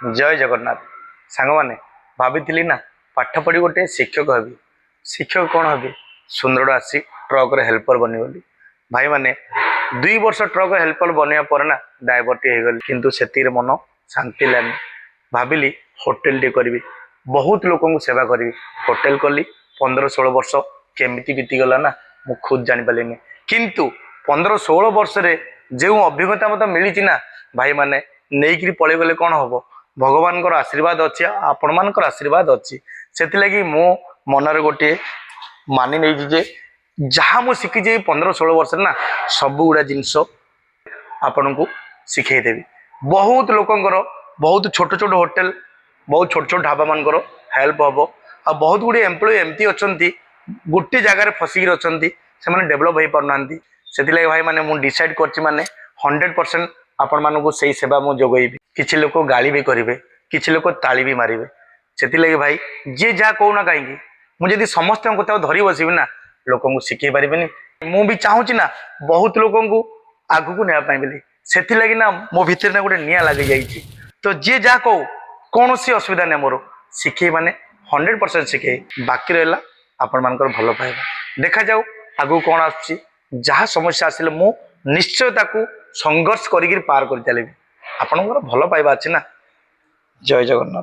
जय जगन्नाथ सांग मैंने भाभी ना पाठ पढ़ी गोटे शिक्षक हेबी। शिक्षक कौन हेबी सुंदर आसी ट्रक हेल्पर बनी बोली भाई मैंने 2 वर्ष ट्रक हेल्पर बनवा पर ना ड्राइवर टी हो गली किंतु से मन शांति लानी भाविली होटेल टी करी बहुत लोक सेवा करी होटेल कली 15-16 वर्ष केमिति बीतीगला ना मु खुद जानी पारिनी किंतु 15-16 वर्ष रे जो अभिज्ञता मत मिली ना भाई मैंने नहीं पलि गले कौन हम भगवान आशीर्वाद अच्छी आपण मान आशीर्वाद अच्छी से लगी मो मनरे गोटे मानि नहीं जे जहाँ मुझे शिखी 15-16 वर्ष ना सब गुड़ा जिनस आपण को शिखेदेवी। बहुत लोकंर बहुत छोट छोट होटेल बहुत छोट छोट ढाबा मान हेल्प हम आ बहुत गुड़े एम्प्लॉय एमती अच्छा गोटे जगार फसिकी अच्छा से डेभलप हो पारना से भाई मैंने मुझे डिसाइड कर 100% आपण मानक से सेवा मुझे जोगेबी। किसी लोक गाली भी करेंगे किसी लोक ताली भी मारे से लगे भाई जी जहाँ कहूना कहीं मुझे समस्त कथा धरी बसबी ना लोक शिखई पारे मुझे चाहूँगी ना बहुत लोक आग को नापी बोली से लगी ना मो भितर ना गोटे निआ लगी जाइए तो जी जहाँ कहू कौन सी असुविधा नहीं मोर शिखई मैंने 100% शिखई बाकी रहा आपण मान भल पाइबा देखा जाऊ आगू कौन आसुची जहाँ समस्या आसिले मु निश्चय ताकू संघर्ष करी पार कर चलि आपन भल पाइबा अच्छी ना। जय जगन्नाथ।